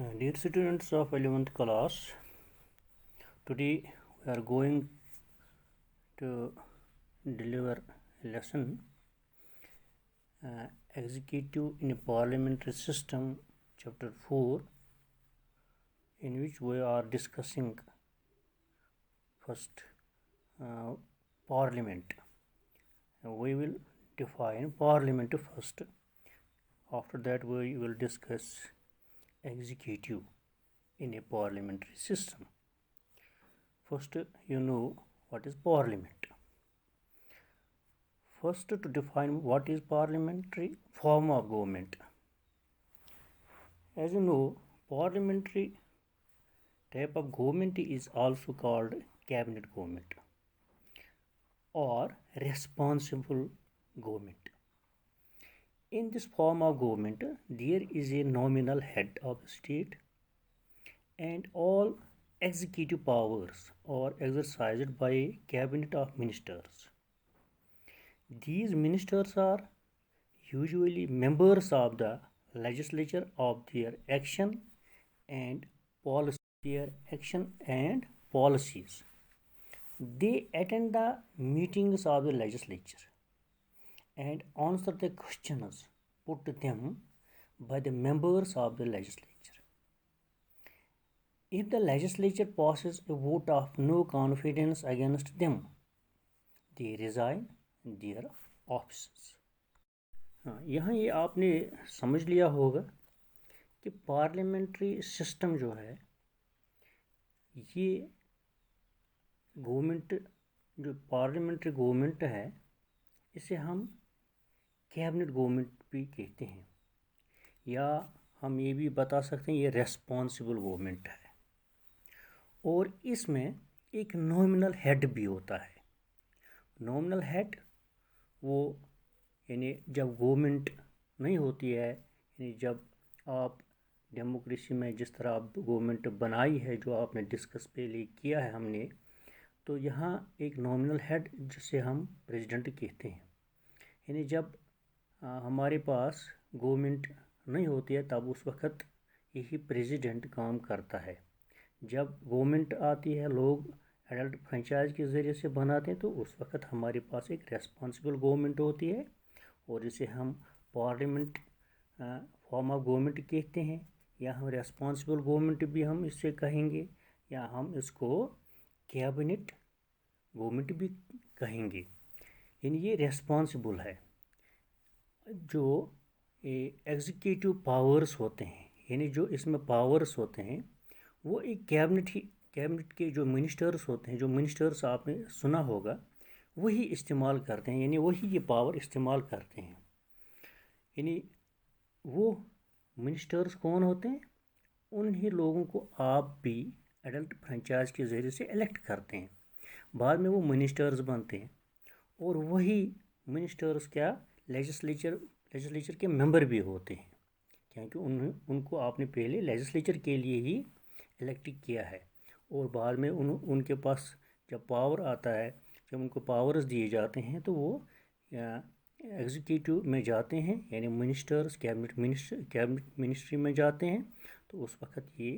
Dear students of 11th class, today we are going to deliver a lesson Executive in a Parliamentary System, Chapter 4, in which we are discussing first Parliament. We will define Parliament first. After that, we will discuss executive in a parliamentary system. First, you know what is parliament. First, to define what is parliamentary form of government. As you know, parliamentary type of government is also called cabinet government or responsible government. In this form of government, there is a nominal head of the state and all executive powers are exercised by a cabinet of ministers. These ministers are usually members of the legislature of their action and policy. They attend the meetings of the legislature and answer the questions put to them by the members of the legislature. If the legislature passes a vote of no confidence against them, they resign their offices. यहाँ ये आपने समझ लिया होगा कि parliamentary system जो है ये गवर्नमेंट जो पार्लियामेंट्री गवर्नमेंट है इसे हम कैबिनेट गवर्नमेंट भी कहते हैं या हम ये भी बता सकते हैं ये रेस्पॉन्सिबल गवर्नमेंट है और इसमें एक नॉमिनल हेड भी होता है। नॉमिनल हेड वो यानी जब गवर्नमेंट नहीं होती है यानी जब आप डेमोक्रेसी में जिस तरह आप गवर्नमेंट बनाई है जो आपने डिस्कस पहले किया है हमने, तो यहाँ एक नॉमिनल हेड जिसे हम प्रेसिडेंट कहते हैं। यानी जब हमारे पास गवर्नमेंट नहीं होती है तब उस वक्त यही प्रेसिडेंट काम करता है। जब गवर्नमेंट आती है लोग एडल्ट फ्रेंचाइज के ज़रिए से बनाते हैं तो उस वक्त हमारे पास एक रेस्पॉन्सिबल गवर्नमेंट होती है और इसे हम पार्लियामेंट फॉर्म ऑफ गवर्नमेंट कहते हैं या हम रेस्पॉन्सिबल गवर्नमेंट भी हम इससे कहेंगे या हम इसको कैबिनेट गवर्नमेंट भी कहेंगे। यानी ये रेस्पॉन्सिबल है। जो एग्जीक्यूटिव पावर्स होते हैं यानी जो इसमें पावर्स होते हैं वो एक कैबिनेट के जो मिनिस्टर्स होते हैं, जो मिनिस्टर्स आपने सुना होगा वही इस्तेमाल करते हैं यानी वही ये पावर इस्तेमाल करते हैं। यानी वो मिनिस्टर्स कौन होते हैं? उन्हीं लोगों को आप भी एडल्ट फ्रेंचाइज के ज़रिए से इलेक्ट करते हैं, बाद में वो मिनिस्टर्स बनते हैं और वही मिनिस्टर्स क्या लेजिस्लेचर के मेंबर भी होते हैं क्योंकि उनको आपने पहले लेजिस्लेचर के लिए ही इलेक्ट किया है और बाद में उनके पास जब पावर आता है, जब उनको पावर्स दिए जाते हैं तो वो एग्जीक्यूटिव में जाते हैं यानी मिनिस्टर्स कैबिनेट मिनिस्ट्री में जाते हैं। तो उस वक्त ये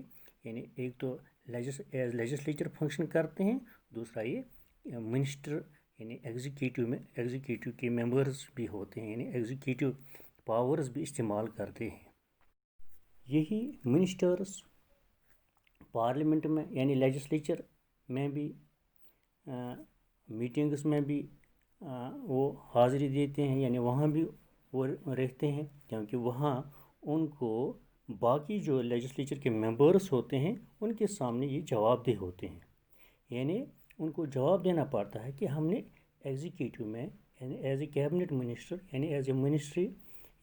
यानी एक तो लेजिस्लेचर फंक्शन करते हैं, दूसरा ये मिनिस्टर यानी एग्जीक्यूटिव के मेंबर्स भी होते हैं यानी एग्जीक्यूटिव पावर्स भी इस्तेमाल करते हैं। यही मिनिस्टर्स पार्लियामेंट में यानी लेजिस्लेचर में भी मीटिंग्स में भी वो हाज़िरी देते हैं यानी वहाँ भी वो रहते हैं क्योंकि वहाँ उनको बाकी जो लेजिस्लेचर के मेंबर्स होते हैं उनके सामने ये जवाबदेह होते हैं। यानी उनको जवाब देना पड़ता है कि हमने एग्जीक्यूटिव में यानी एज ए कैबिनेट मिनिस्टर यानी एज ए मिनिस्ट्री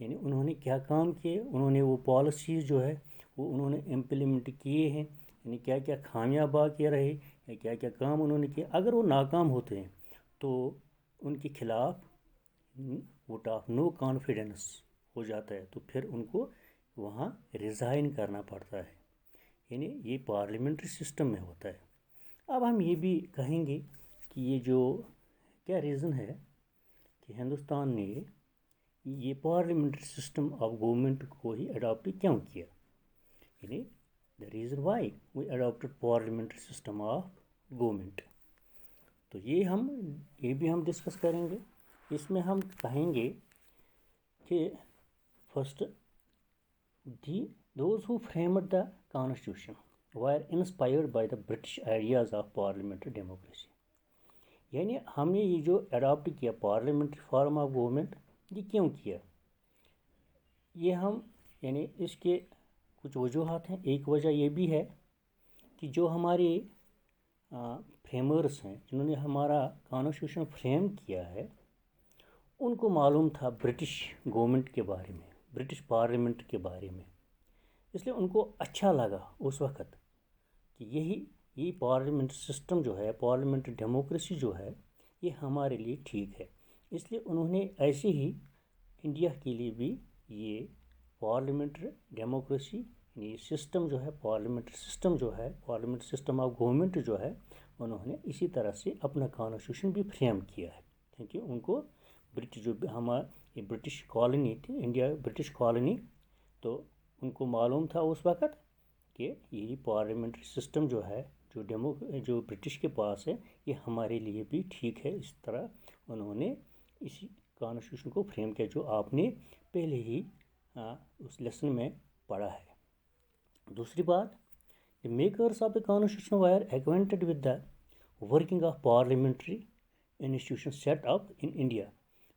यानी उन्होंने क्या काम किए, उन्होंने वो पॉलिसीज़ जो है वो उन्होंने इम्प्लीमेंट किए हैं यानी क्या क्या खामियां बाकी रहे या क्या क्या काम उन्होंने किए। अगर वो नाकाम होते हैं तो उनके खिलाफ वोट ऑफ नो कॉन्फिडेंस हो जाता है तो फिर उनको वहाँ रिज़ाइन करना पड़ता है। यानी ये पार्लियामेंट्री सिस्टम में होता है। अब हम ये भी कहेंगे कि ये जो क्या रीज़न है कि हिंदुस्तान ने ये पार्लियामेंट्री सिस्टम ऑफ गवर्नमेंट को ही अडॉप्ट क्यों किया। यानी the reason why we adopted parliamentary system of government. तो ये भी हम डिस्कस करेंगे. इसमें हम कहेंगे कि first those who framed the constitution were inspired by the British ideas of parliamentary democracy. यानी हमने ये जो अडॉप्ट किया पार्लियामेंट्री फॉर्म ऑफ गवर्नमेंट, ये क्यों किया? ये हम यानी इसके कुछ वजूहत हैं. एक वजह ये भी है कि जो हमारे फ्रेमर्स हैं, जिन्होंने हमारा कॉन्स्टिट्यूशन फ्रेम किया है, उनको मालूम था ब्रिटिश गवर्नमेंट के बारे में, ब्रिटिश पार्लियामेंट के बारे में. इसलिए उनको अच्छा लगा उस वक़्त कि यही पार्लियामेंट सिस्टम जो है, पार्लियामेंट्री डेमोक्रेसी जो है, ये हमारे लिए ठीक है. इसलिए उन्होंने ऐसे ही इंडिया के लिए भी ये पार्लियामेंट्री डेमोक्रेसी ये सिस्टम जो है, पार्लियामेंट्री सिस्टम जो है, पार्लियामेंट्री सिस्टम ऑफ गवर्नमेंट जो है, उन्होंने इसी तरह से अपना कॉन्स्टिट्यूशन भी फ्रेम किया है. क्योंकि उनको ब्रिटिश जो हमारी ब्रिटिश कॉलोनी थी, इंडिया ब्रिटिश कॉलोनी, तो उनको मालूम था उस वक़्त कि यही पार्लियामेंट्री सिस्टम जो है, जो ब्रिटिश के पास है, ये हमारे लिए भी ठीक है. इस तरह उन्होंने इसी कॉन्स्टिट्यूशन को फ्रेम किया जो आपने पहले ही उस लेसन में पढ़ा है. दूसरी बात, the makers of the constitution were acquainted with the working of parliamentary institution set up in India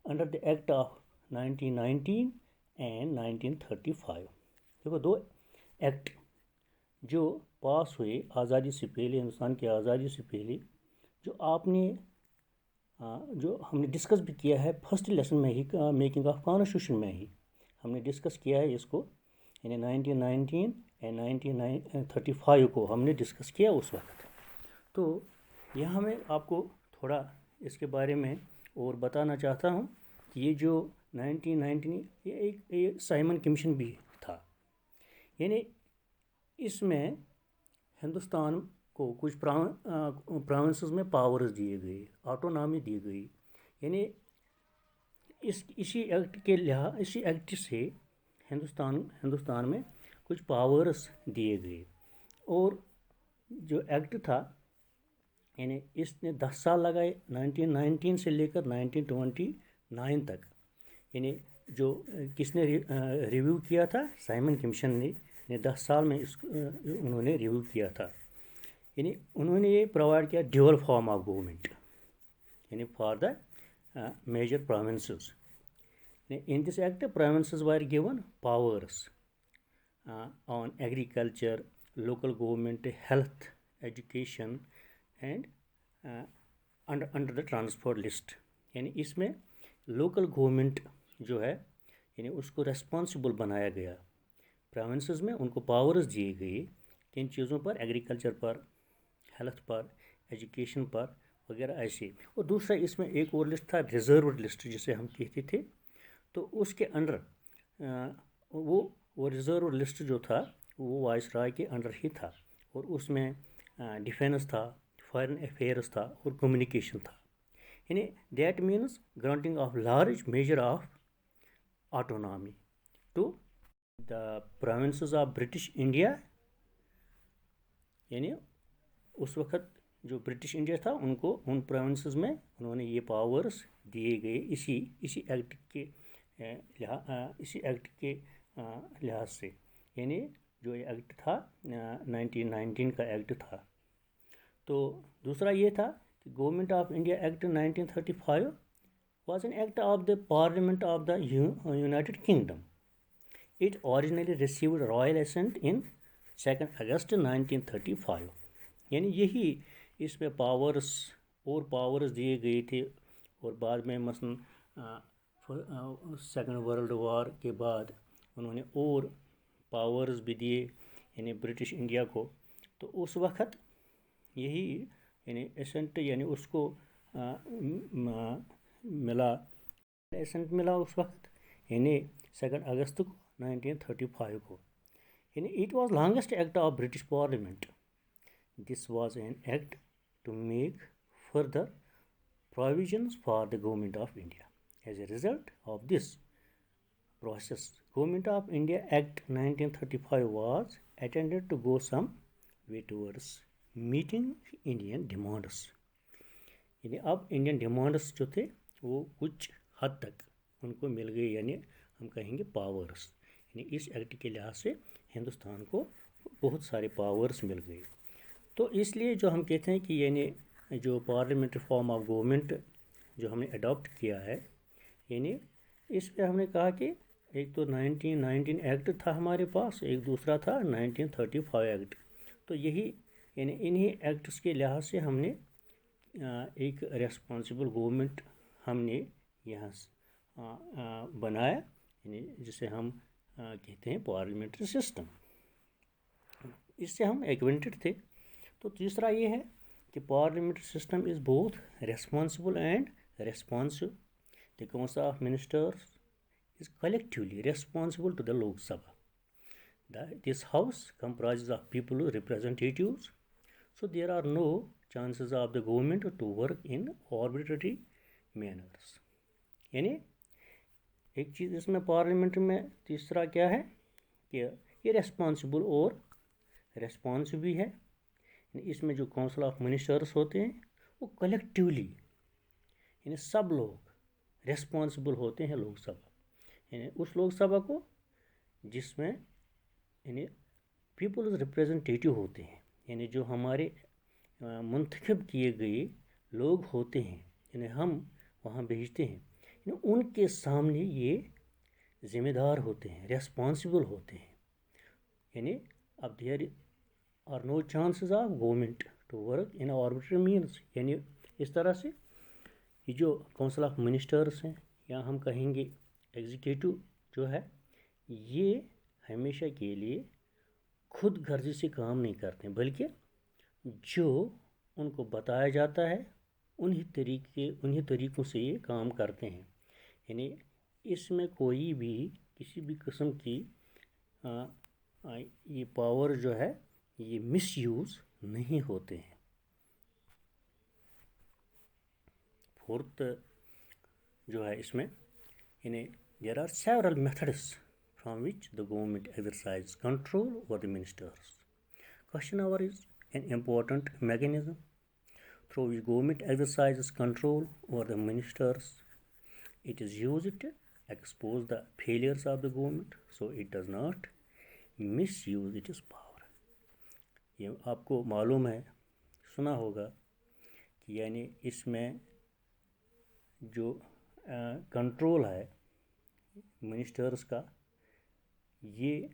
under the act of 1919 and 1935. देखो, दो एक्ट जो पास हुए आज़ादी से पहले, हिंदुस्तान की आज़ादी से पहले, जो हमने डिस्कस भी किया है फर्स्ट लेसन में ही, मेकिंग ऑफ कॉन्स्टिट्यूशन में ही हमने डिस्कस किया है इसको. यानी 1919 एंड 1935 को हमने डिस्कस किया उस वक्त. तो यहाँ मैं आपको थोड़ा इसके बारे में और बताना चाहता हूँ कि ये जो 1919 ये एक साइमन कमीशन भी था. यानी इसमें हिंदुस्तान को कुछ प्रोविंसेस में पावर्स दिए गए, ऑटोनॉमी दी गई. यानी इसी एक्ट से हिंदुस्तान में कुछ पावर्स दिए गए. और जो एक्ट था, यानी इसने 10 साल लगाए, 1919 से लेकर 1929 तक. यानी जो किसने रिव्यू किया था? साइमन कमीशन ने 10 साल में उन्होंने रिव्यू किया था. यानी उन्होंने ये प्रोवाइड किया ड्यूअल फॉर्म ऑफ गवर्नमेंट, यानी for the major provinces. In this act, provinces were given powers on agriculture, local government, health, education and under the transport list. यानी इसमें local government जो है, यानी उसको responsible बनाया गया. प्रोविंसेस में उनको पावर्स दिए गए किन चीज़ों पर? एग्रीकल्चर पर, हेल्थ पर, एजुकेशन पर वगैरह ऐसे. और दूसरा इसमें एक और लिस्ट था, रिजर्व्ड लिस्ट जिसे हम कहते थे. तो उसके अंडर वो रिज़र्व लिस्ट जो था वो वाइसराय के अंडर ही था. और उसमें डिफेंस था, फॉरेन अफेयर्स था और कम्युनिकेशन था. यानी that means granting of large measure of autonomy to the provinces of British India. यानी उस वक़्त जो ब्रिटिश इंडिया था, उनको उन प्रोविंसेस में उन्होंने ये पावर्स दिए गए इसी एक्ट के लिहाज से. यानी जो ये एक्ट था 1919 का एक्ट था. तो दूसरा ये था कि government of India act 1935 was an act of the Parliament of the United Kingdom. It originally received royal assent in 2 अगस्त 1935. यानी यही इसमें पावर्स दिए गए थे. और बाद में मसलन सेकेंड वर्ल्ड वॉर के बाद उन्होंने और पावर्स भी दिए यानी ब्रिटिश इंडिया को. तो उस वक़्त यही यानी एसेंट यानी उसको एसेंट मिला उस वक़्त, यानी 2 अगस्त को 1935 को. यानी it was longest act of British parliament. This was an act to make further provisions for the government of India. As a result of this process. Government of India Act 1935 was intended to go some way towards meeting Indian demands. यानी अब Indian demands जो थे वो कुछ हद तक उनको मिल गए, यानी हम कहेंगे पावर्स, यानी इस एक्ट के लिहाज से हिंदुस्तान को बहुत सारे पावर्स मिल गए। तो इसलिए जो हम कहते हैं कि यानी जो पार्लियामेंट्री फॉर्म ऑफ गवर्नमेंट जो हमने अडॉप्ट किया है, यानी इस पर हमने कहा कि एक तो 1919 एक्ट था हमारे पास, एक दूसरा था 1935 एक्ट। तो यही यानी इन्हीं एक्ट्स के लिहाज से हमने एक रेस्पॉन्सिबल गवर्नमेंट हमने यहाँ बनाया, यानी जिसे हम कहते हैं पार्लियामेंट्री सिस्टम। इससे हम एक्वेंटेड थे। तो तीसरा ये है कि parliamentary system is both responsible and responsive. The council of ministers is collectively responsible to the Lok Sabha. This house comprises of people representatives, so there are no chances of the government to work in arbitrary manners. यानी एक चीज़ इसमें parliament में तीसरा क्या है कि ये responsible और रेस्पॉन्सिव भी है। इसमें जो काउंसिल ऑफ मिनिस्टर्स होते हैं वो कलेक्टिवली यानी सब लोग रेस्पॉन्सिबल होते हैं लोकसभा, यानी उस लोकसभा को जिसमें यानी पीपल्स रिप्रेजेंटेटिव होते हैं, यानी जो हमारे मुंतखब किए गए लोग होते हैं, यानी हम वहाँ भेजते हैं, यानी उनके सामने ये ज़िम्मेदार होते हैं, रेस्पॉन्सिबल होते हैं। यानी अब there are no chances of government to work in arbitrary means, यानी इस तरह से ये जो काउंसिल ऑफ मिनिस्टर्स हैं या हम कहेंगे एग्जीक्यूटिव जो है, ये हमेशा के लिए खुद गर्जी से काम नहीं करते, बल्कि जो उनको बताया जाता है उन्हीं तरीक़ों से ये काम करते हैं। यानी इसमें कोई भी किसी भी किस्म की ये पावर जो है ये मिसयूज़ नहीं होते हैं। फोर्थ जो है इसमें यानी there are several methods from which the government exercises control over the ministers. Question hour is an important mechanism through which government exercises control over the ministers. It is used to expose the failures of the government so it does not misuse its power. ये आपको मालूम है, सुना होगा कि यानी इसमें जो कंट्रोल है मिनिस्टर्स का, ये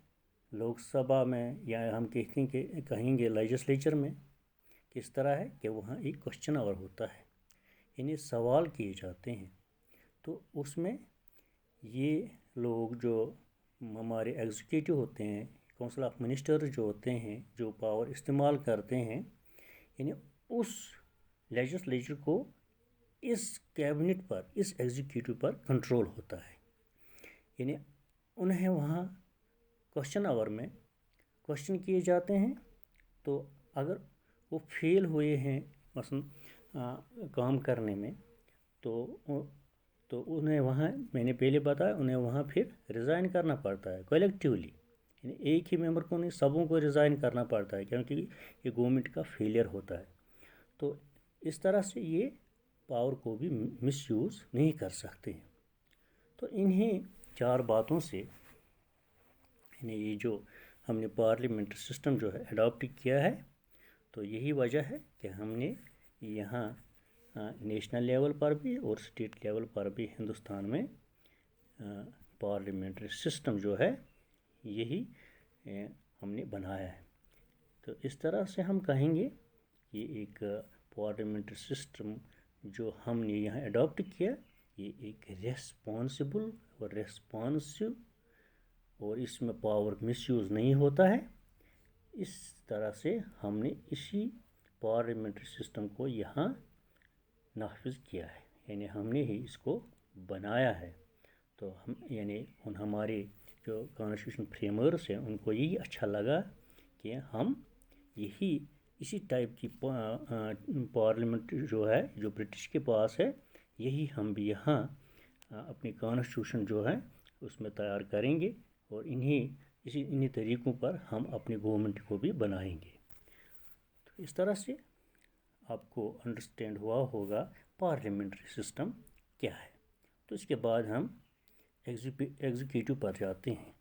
लोकसभा में या हम कहेंगे लेजिस्लेचर में किस तरह है कि वहाँ एक क्वेश्चन आवर होता है, यानी सवाल किए जाते हैं। तो उसमें ये लोग जो हमारे एग्जीक्यूटिव होते हैं, काउंसिल ऑफ मिनिस्टर्स जो होते हैं, जो पावर इस्तेमाल करते हैं, यानी उस लेजिस्लेचर को इस कैबिनेट पर, इस एग्जीक्यूटिव पर कंट्रोल होता है। यानी उन्हें वहाँ क्वेश्चन आवर में क्वेश्चन किए जाते हैं, तो अगर वो फेल हुए हैं मसलन काम करने में, तो उन्हें वहाँ, मैंने पहले बताया, उन्हें वहाँ फिर रिज़ाइन करना पड़ता है कलेक्टिवली, यानी एक ही मेंबर को नहीं, सबों को रिज़ाइन करना पड़ता है, क्योंकि ये गवर्नमेंट का फेलियर होता है। तो इस तरह से ये पावर को भी मिसयूज़ नहीं कर सकते हैं। तो इन्हीं चार बातों से यानी ये जो हमने पार्लियामेंट्री सिस्टम जो है अडॉप्ट किया है, तो यही वजह है कि हमने यहाँ नेशनल लेवल पर भी और स्टेट लेवल पर भी हिंदुस्तान में पार्लियामेंट्री सिस्टम जो है यही हमने बनाया है। तो इस तरह से हम कहेंगे कि एक पार्लियामेंट्री सिस्टम जो हमने यहाँ अडॉप्ट किया, ये एक रेस्पॉन्सिबल और रेस्पॉन्सिव और इसमें पावर मिसयूज़ नहीं होता है। इस तरह से हमने इसी पार्लियामेंट्री सिस्टम को यहाँ नाफिज किया है, यानी हमने ही इसको बनाया है। तो हम यानी उन हमारे जो कॉन्स्टिट्यूशन फ्रेमर्स हैं उनको यही अच्छा लगा कि हम यही इसी टाइप की पार्लियामेंट जो है जो ब्रिटिश के पास है, यही हम भी यहाँ अपनी कॉन्स्टिट्यूशन जो है اس میں تیار کریں گے اور انہی طریقوں پر ہم اپنی گورنمنٹ کو بھی بنائیں گے. تو اس طرح سے آپ کو انڈرسٹینڈ ہوا ہوگا پارلیمنٹری سسٹم کیا ہے. تو اس کے بعد ہم ایگزیکٹو پر جاتے ہیں.